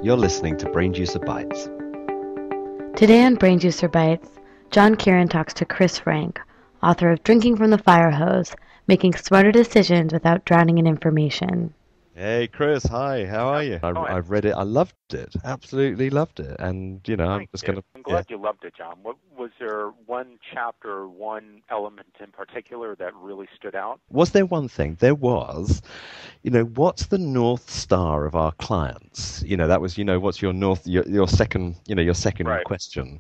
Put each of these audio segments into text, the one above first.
You're listening to Brain Juicer Bites. Today on Brain Juicer Bites, John Kearon talks to Chris Frank, author of Drinking from the Fire Hose, Making Smarter Decisions Without Drowning in Information. Hey, Chris. Hi. How are you? I've read it. I loved it. Absolutely loved it. And, I'm just going to... I'm glad you loved it, John. Was there one chapter, one element in particular that really stood out? Was there one thing? There was. What's the North Star of our clients? That was, what's your your second, your second Right. question.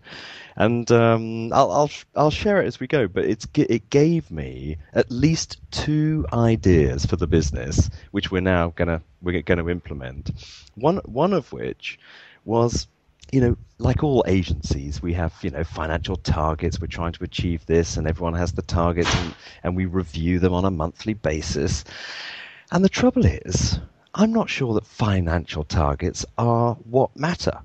And I'll share it as we go, but it gave me at least two ideas for the business, which we're going to implement. One of which was, like all agencies, we have, financial targets. We're trying to achieve this, and everyone has the targets, and we review them on a monthly basis. And the trouble is, I'm not sure that financial targets are what matter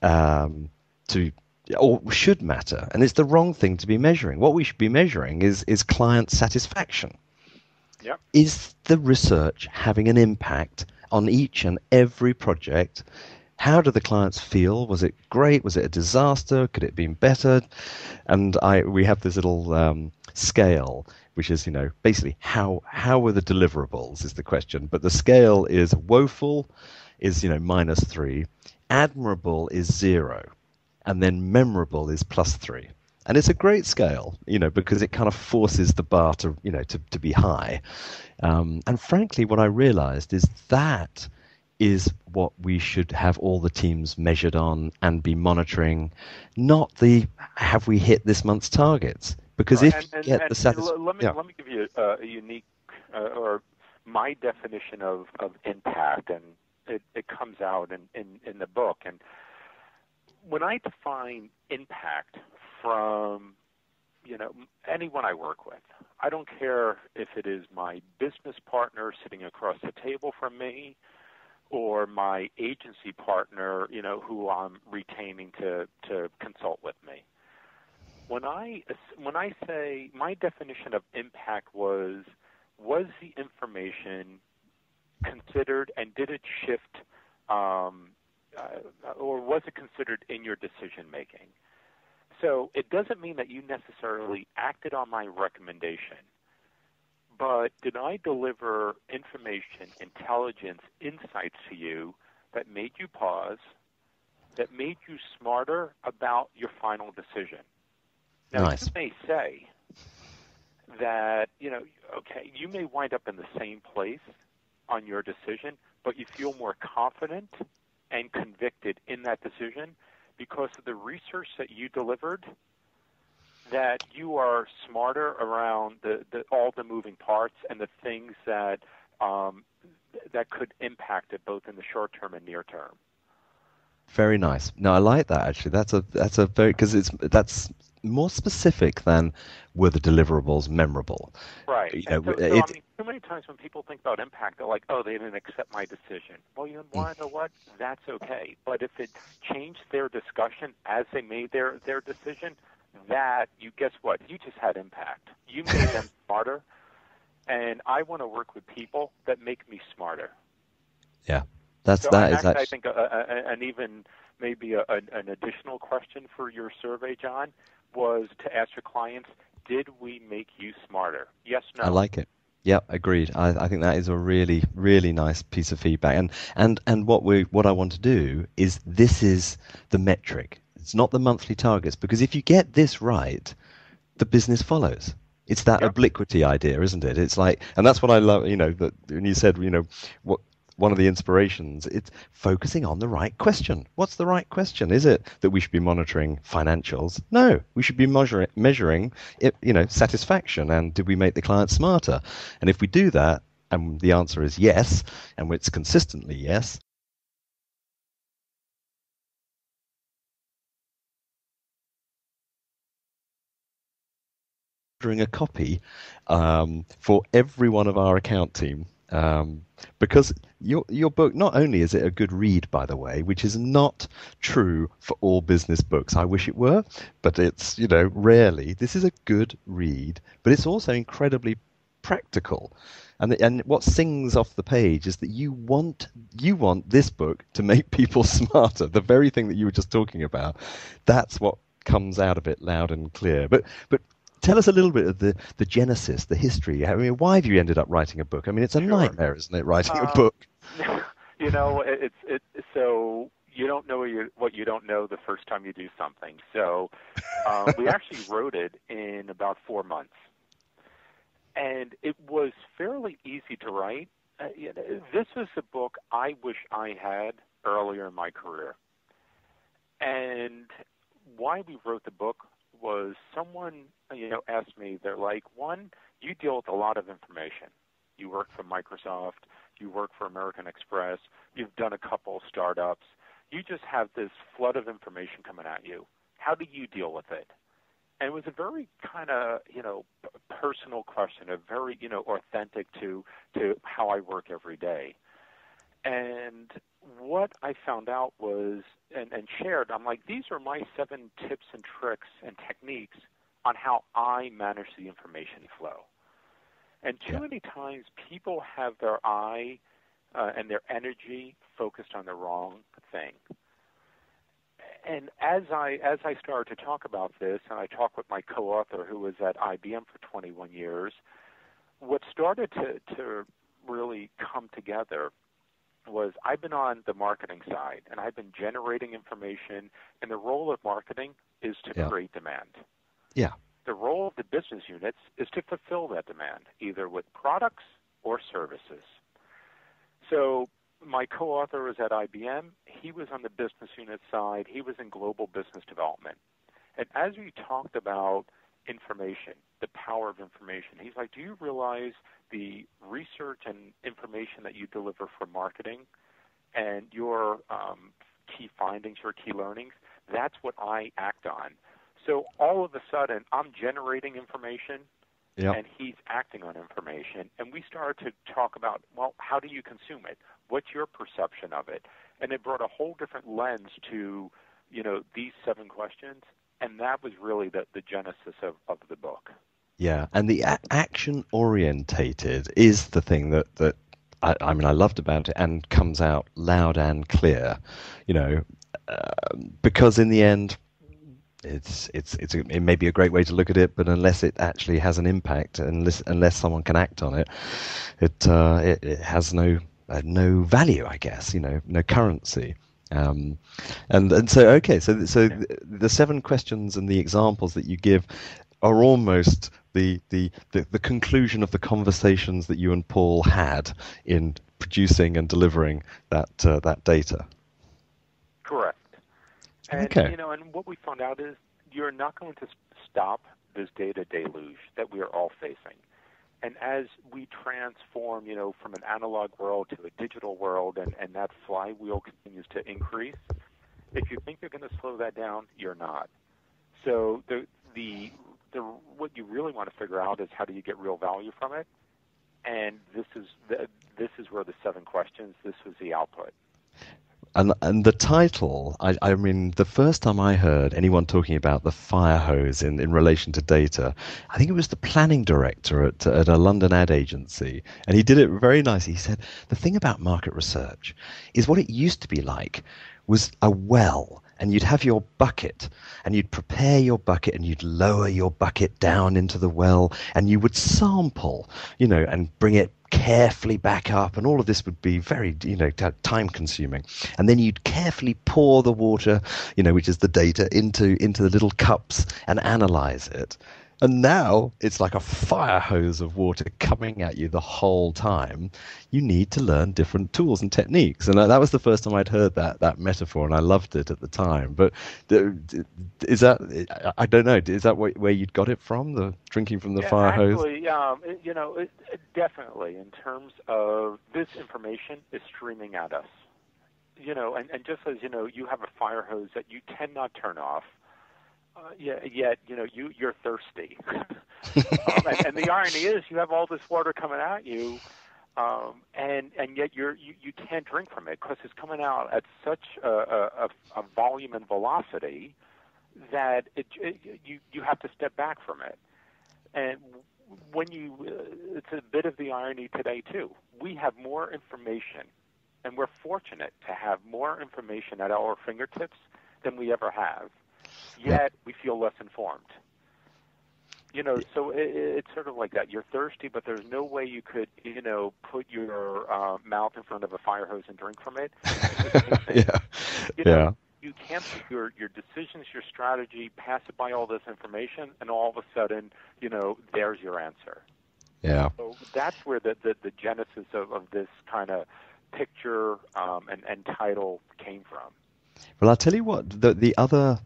or should matter. And it's the wrong thing to be measuring. What we should be measuring is client satisfaction. Yep. Is the research having an impact on each and every project? How do the clients feel? Was it great? Was it a disaster? Could it have been better? And we have this little scale, which is, basically how were the deliverables is the question. But the scale is woeful is, -3, admirable is 0, and then memorable is +3. And it's a great scale, because it kind of forces the bar to, to be high. And frankly, what I realized is that is what we should have all the teams measured on and be monitoring, not the have we hit this month's targets. Because if you get the satisfaction... Let me give you a unique, or my definition of impact, and it comes out in the book. And when I define impact from, anyone I work with, I don't care if it is my business partner sitting across the table from me, or my agency partner, who I'm retaining to consult with me. When I say my definition of impact was the information considered, and did it shift, or was it considered in your decision making? So it doesn't mean that you necessarily acted on my recommendation, but did I deliver information, intelligence, insights to you that made you pause, that made you smarter about your final decision? Now, Nice. You may say that, you may wind up in the same place on your decision, but you feel more confident and convicted in that decision because of the research that you delivered, that you are smarter around all the moving parts and the things that that could impact it both in the short term and near term. Very nice. No, I like that actually. That's a very, because that's more specific than were the deliverables memorable. Right. So, too many times when people think about impact, they're like, oh, they didn't accept my decision. Well, you want to know what? That's okay. But if it changed their discussion as they made their decision, guess what? You just had impact. You made them smarter, and I want to work with people that make me smarter. Yeah, I think an even maybe an additional question for your survey, John, was to ask your clients, did we make you smarter? Yes, no. I like it. Yeah, agreed. I think that is a really, really nice piece of feedback. And what I want to do is, this is the metric. It's not the monthly targets, because if you get this right, the business follows. It's that obliquity idea, isn't it? It's like, and that's what I love, that when you said, what one of the inspirations, it's focusing on the right question. What's the right question? Is it that we should be monitoring financials? No, we should be measuring it, satisfaction, and did we make the client smarter? And if we do that, and the answer is yes, and it's consistently yes, a copy for every one of our account team. Because your book, not only is it a good read, by the way, which is not true for all business books. I wish it were, but it's, rarely. This is a good read, but it's also incredibly practical. And what sings off the page is that you want this book to make people smarter. The very thing that you were just talking about, that's what comes out of it loud and clear. But tell us a little bit of the genesis, the history. I mean, why have you ended up writing a book? I mean, it's a Sure. nightmare, isn't it, writing a book? So you don't know what you don't know the first time you do something. So we actually wrote it in about 4 months. And it was fairly easy to write. This was a book I wish I had earlier in my career. And why we wrote the book was someone, asked me, they're like, one, you deal with a lot of information. You work for Microsoft, you work for American Express, you've done a couple startups. You just have this flood of information coming at you. How do you deal with it? And it was a very kind of, personal question, a very, authentic to how I work every day. And what I found out was, and shared, I'm like, these are my 7 tips and tricks and techniques on how I manage the information flow. And too many times people have their eye and their energy focused on the wrong thing. And as I started to talk about this, and I talked with my co-author who was at IBM for 21 years, what started to really come together was I've been on the marketing side, and I've been generating information, and the role of marketing is to create demand. Yeah. The role of the business units is to fulfill that demand, either with products or services. So my co-author was at IBM. He was on the business unit side. He was in global business development. And as we talked about information, the power of information, he's like, do you realize the research and information that you deliver for marketing and your key findings, your key learnings? That's what I act on. So all of a sudden, I'm generating information, and he's acting on information. And we started to talk about, well, how do you consume it? What's your perception of it? And it brought a whole different lens to, these 7 questions. And that was really the genesis of the book. Yeah, and the action-orientated is the thing that I mean, I loved about it and comes out loud and clear, because in the end, it may be a great way to look at it, but unless it actually has an impact, unless someone can act on it, it has no value, I guess, no currency. And so the 7 questions and the examples that you give are almost the conclusion of the conversations that you and Paul had in producing and delivering that data. Correct. And, and what we found out is you're not going to stop this data deluge that we are all facing. And as we transform, from an analog world to a digital world, and that flywheel continues to increase, if you think you're going to slow that down, you're not. So what you really want to figure out is how do you get real value from it? And this is where the 7 questions. This was the output. And the title, I mean, the first time I heard anyone talking about the fire hose in relation to data, I think it was the planning director at a London ad agency, and he did it very nicely. He said, the thing about market research is what it used to be like was a well, and you'd have your bucket, and you'd prepare your bucket, and you'd lower your bucket down into the well, and you would sample, and bring it carefully back up, and all of this would be very, time consuming. And then you'd carefully pour the water, which is the data, into the little cups and analyze it. And now it's like a fire hose of water coming at you the whole time. You need to learn different tools and techniques. And that was the first time I'd heard that metaphor, and I loved it at the time. But is that, I don't know, is that where you'd got it from, the drinking from the fire hose? Actually, definitely, in terms of this information is streaming at us. And just as, you have a fire hose that you cannot turn off, yet you're thirsty, and the irony is you have all this water coming at you, and yet you can't drink from it because it's coming out at such a volume and velocity that you have to step back from it. And when you, it's a bit of the irony today too. We have more information, and we're fortunate to have more information at our fingertips than we ever have. Yet we feel less informed. So it's sort of like that. You're thirsty, but there's no way you could, put your mouth in front of a fire hose and drink from it. Yeah. You can't put your decisions, your strategy, pass it by all this information, and all of a sudden, there's your answer. Yeah. So that's where the genesis of this kind of picture and title came from. Well, I'll tell you what, the other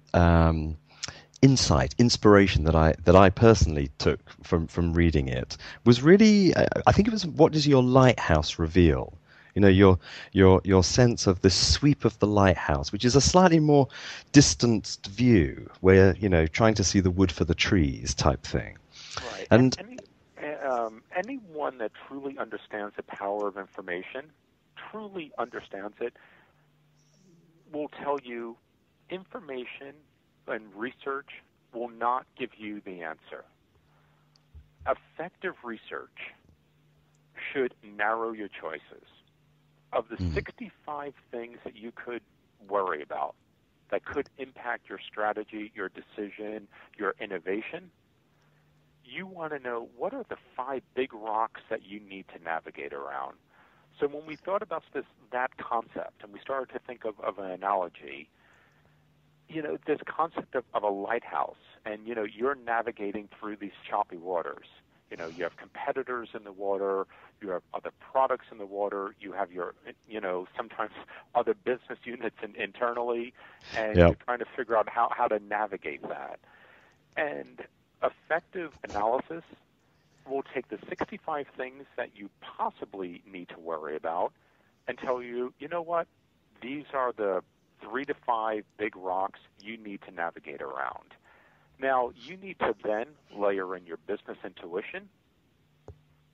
inspiration that I personally took from reading it was really, I think it was, what does your lighthouse reveal? Your sense of the sweep of the lighthouse, which is a slightly more distanced view, where trying to see the wood for the trees type thing. Right. And anyone that truly understands the power of information, truly understands it, will tell you information and research will not give you the answer. Effective research should narrow your choices. Of the 65 things that you could worry about that could impact your strategy, your decision, your innovation, you want to know what are the 5 big rocks that you need to navigate around. So when we thought about that concept and we started to think of an analogy, this concept of a lighthouse, and you're navigating through these choppy waters. You have competitors in the water, you have other products in the water, you have your, sometimes other business units internally, and you're trying to figure out how to navigate that. And effective analysis will take the 65 things that you possibly need to worry about and tell you, you know what, these are the 3 to 5 big rocks you need to navigate around. Now, you need to then layer in your business intuition,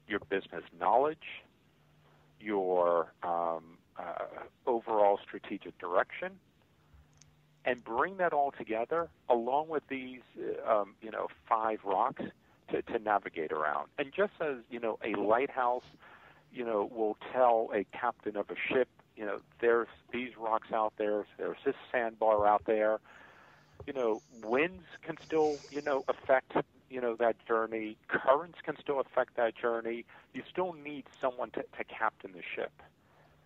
your business knowledge, your overall strategic direction, and bring that all together along with these, 5 rocks to navigate around. And just as, a lighthouse, will tell a captain of a ship, there's these rocks out there, there's this sandbar out there. Winds can still, affect, that journey. Currents can still affect that journey. You still need someone to captain the ship.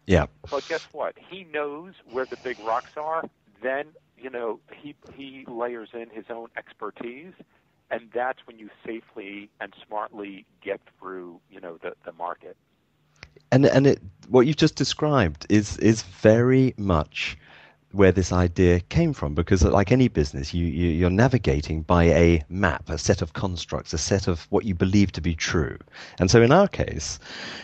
Yeah. But guess what? He knows where the big rocks are. Then, he layers in his own expertise, and that's when you safely and smartly get through, the market. And what you've just described is very much where this idea came from, because like any business, you're navigating by a map, a set of constructs, a set of what you believe to be true. And so in our case,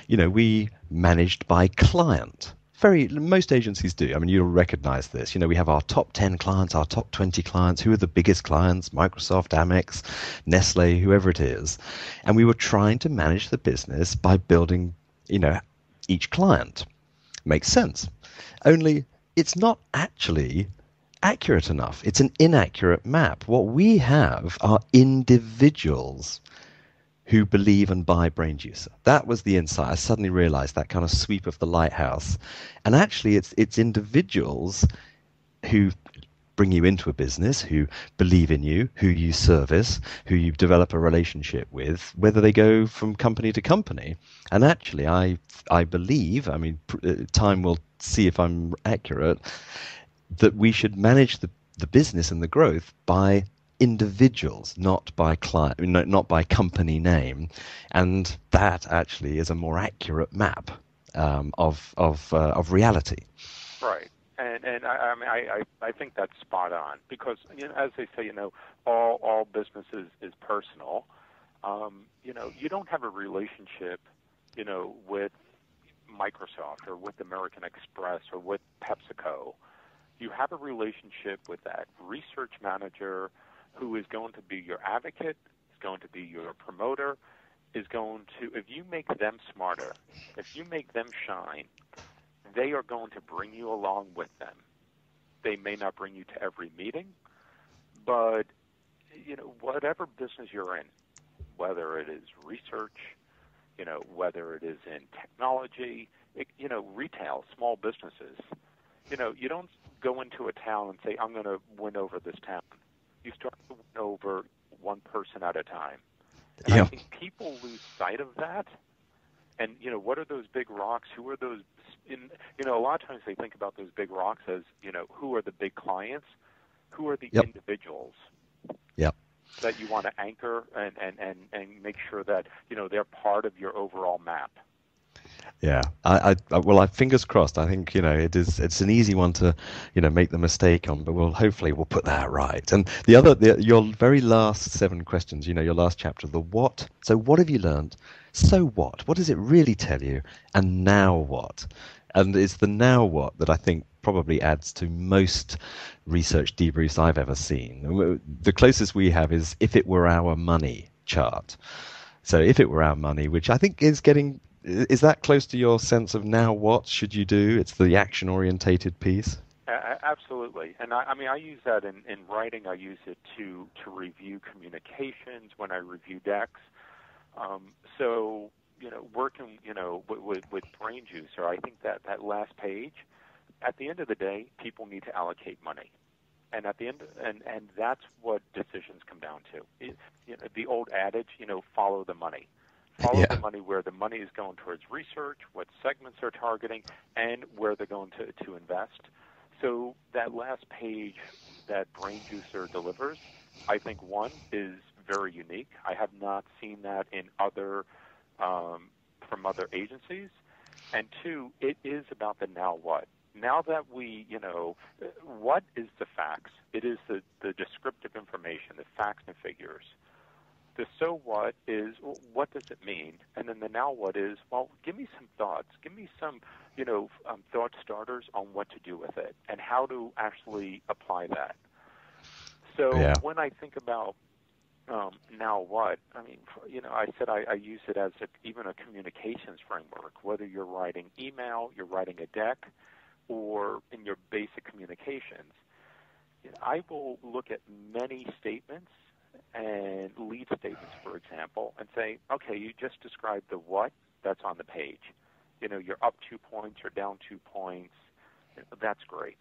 we managed by client. Most agencies do. I mean, you'll recognize this. We have our top 10 clients, our top 20 clients. Who are the biggest clients? Microsoft, Amex, Nestle, whoever it is. And we were trying to manage the business by building, each client. Makes sense. Only it's not actually accurate enough. It's an inaccurate map. What we have are individuals who believe and buy Brain Juicer. That was the insight. I suddenly realized that kind of sweep of the lighthouse. And actually, it's individuals who bring you into a business, who believe in you, who you service, who you develop a relationship with, whether they go from company to company. And actually, I believe, time will see if I'm accurate, that we should manage the business and the growth by individuals, not by client, not by company name, and that actually is a more accurate map of reality. Right, and I think that's spot on, because as they say, all business is personal. You don't have a relationship, with Microsoft or with American Express or with PepsiCo. You have a relationship with that research manager who is going to be your advocate, is going to be your promoter, is going to, if you make them smarter, if you make them shine, they are going to bring you along with them. They may not bring you to every meeting, but, whatever business you're in, whether it is research, whether it is in technology, retail, small businesses. You don't go into a town and say, I'm going to win over this town. You start to win over one person at a time. And I think people lose sight of that. And, what are those big rocks? Who are those? A lot of times they think about those big rocks as, who are the big clients? Who are the individuals that you want to anchor and make sure that, they're part of your overall map? Yeah, well, fingers crossed. I think it's an easy one to make the mistake on, but hopefully we'll put that right. And your very last 7 questions, your last chapter, the what. So what have you learned? So what? What does it really tell you? And now what? And it's the now what that I think probably adds to most research debriefs I've ever seen. The closest we have is if it were our money chart. So if it were our money, which I think is that close to your sense of now what should you do? It's the action-orientated piece. Absolutely. And I use that in writing. I use it to review communications when I review decks. So, working, with Brain Juicer, I think that last page, at the end of the day, people need to allocate money. And at the end, and that's what decisions come down to. The old adage, follow the money. Follow the money where the money is going towards research, what segments they're targeting, and where they're going to invest. So that last page that Brain Juicer delivers, I think, one, is very unique. I have not seen that in from other agencies. And 2, it is about the now what. Now that we, what is the facts? It is the descriptive information, the facts and figures. The so what is, what does it mean? And then the now what is, well, give me some thoughts. Give me some, thought starters on what to do with it and how to actually apply that. So when I think about now what, I said I use it as even a communications framework, whether you're writing email, you're writing a deck, or in your basic communications. I will look at many statements and lead statements, for example, and say, okay, you just described the what that's on the page. You're up 2 points, you're down 2 points. That's great.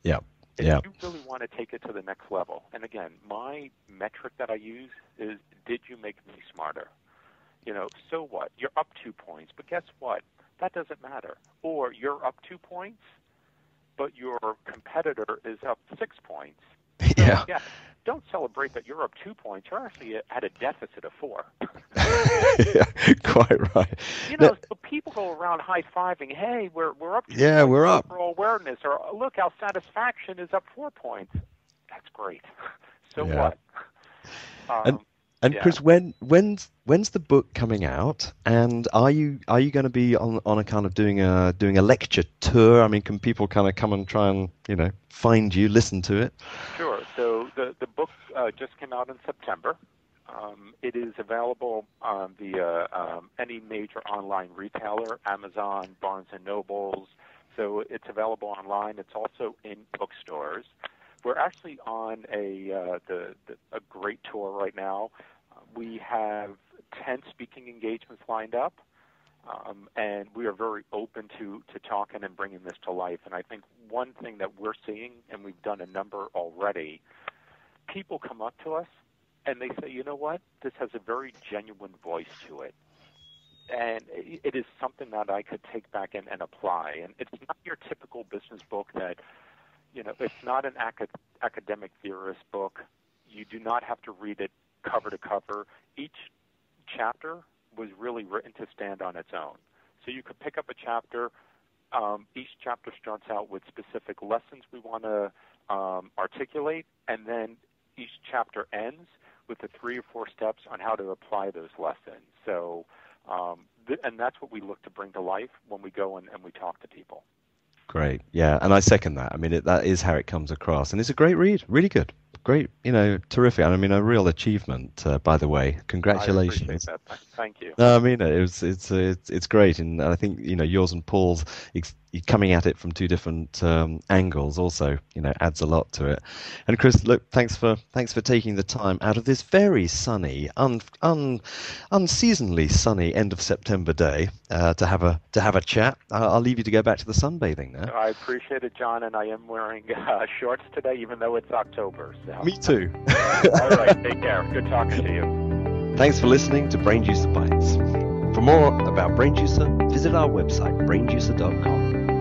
Yeah. If you really want to take it to the next level, and again, my metric that I use is, did you make me smarter? So what? You're up 2 points, but guess what? That doesn't matter. Or you're up 2 points, but your competitor is up 6 points. So, don't celebrate that you're up 2 points. You're actually at a deficit of 4. Yeah, quite right. So people go around high-fiving, hey, we're up 2 points. We're up. For awareness, or look, our satisfaction is up 4 points. That's great. So what? And Chris, when's the book coming out? And are you going to be on a kind of doing a lecture tour? Can people kind of come and try and find you, listen to it? Sure. So the book just came out in September. It is available via any major online retailer, Amazon, Barnes and Nobles. So it's available online. It's also in bookstores. We're actually on a great tour right now. We have 10 speaking engagements lined up, and we are very open to talking and bringing this to life. And I think one thing that we're seeing, and we've done a number already, people come up to us and they say, you know what, this has a very genuine voice to it. And it is something that I could take back and apply. And it's not your typical business book that, it's not an academic theorist book. You do not have to read it cover to cover. Each chapter was really written to stand on its own. So you could pick up a chapter. Each chapter starts out with specific lessons we want to articulate, and then each chapter ends with the 3 or 4 steps on how to apply those lessons. So, and that's what we look to bring to life when we go and we talk to people. Great. Yeah, and I second that. That is how it comes across. And it's a great read. Really good. Great, terrific. A real achievement, by the way. Congratulations. I appreciate that. Thank you. No, it's great. And I think, yours and Paul's coming at it from two different angles also, adds a lot to it. And Chris, look, thanks for taking the time out of this very sunny, unseasonably sunny end of September day to have a chat. I'll leave you to go back to the sunbathing now. I appreciate it, John, and I am wearing shorts today, even though it's October. So. Me too. All right, take care. Good talking to you. Thanks for listening to Brain Juicer Bites. For more about Brain Juicer, visit our website, brainjuicer.com.